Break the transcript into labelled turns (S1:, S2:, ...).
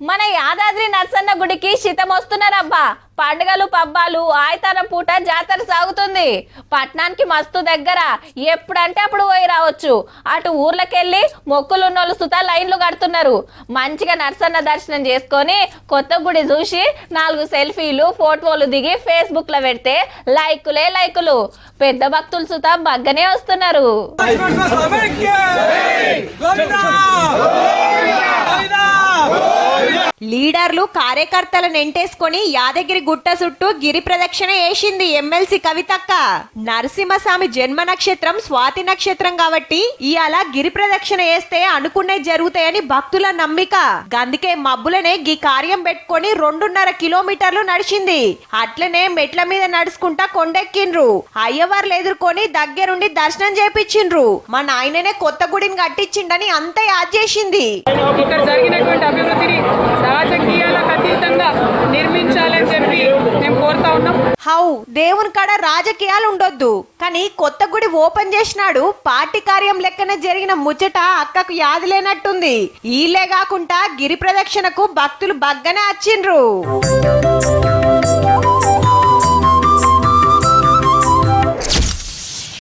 S1: మన యాదాద్రి నరసన్న గుడికి శితం వస్తున్నారబ్బా. పండుగలు పబ్బాలు ఆయతనం పూట జాతర సాగుతుంది. పట్నానికి మస్తు దగ్గర, ఎప్పుడంటే అప్పుడు పోయి రావచ్చు. అటు ఊర్లకెళ్ళి మొక్కులున్నోళ్ళు సుతా లైన్లు కడుతున్నారు. మంచిగా నరసన్న దర్శనం చేసుకొని కొత్త గుడి చూసి 4 సెల్ఫీలు ఫోటోలు దిగి ఫేస్బుక్ లో పెడితే లైకులు. పెద్ద భక్తులు సుతా బగ్గనే వస్తున్నారు.
S2: లీడర్లు కార్యకర్తలను ఎంటేసుకొని యాదగిరి గుట్ట చుట్టూ గిరి ప్రదక్షిణ చేసింది ఎమ్మెల్సీ కవితక్క. నరసింహస్వామి జన్మ నక్షత్రం స్వాతి నక్షత్రం కాబట్టి ఇయాల గిరి ప్రదక్షిణ చేస్తే అనుకునే జరుగుతాయని భక్తుల నమ్మిక. గందుకే మబ్బులనే గీ కార్యం పెట్టుకొని 2.5 కిలోమీటర్లు నడిచింది. అట్లనే మెట్ల మీద నడుచుకుంటా కొండెక్కిండ్రు. అయ్యవార్లు ఎదుర్కొని దగ్గరుండి దర్శనం చేపించిండ్రు. మా నాయననే కొత్త గుడిని కట్టించిండని అంతా యాద్ చేసింది.
S3: ఇక్కడ జరిగినటువంటి అభివృద్ధిని రాజకీయాలకు అతీతంగా నిర్మించాలని చెప్పి మేము కోరుతా ఉన్నాం.
S2: హౌ దేవుని కాడ రాజకీయాలు ఉండొద్దు, కానీ కొత్త గుడి ఓపెన్ చేసినాడు పార్టీ కార్యం లెక్కన జరిగిన ముచ్చట అక్కకు యాదిలేనట్టుంది. ఈలే కాకుండా గిరి ప్రదక్షిణకు భక్తులు బగ్గనే వచ్చిండ్రు.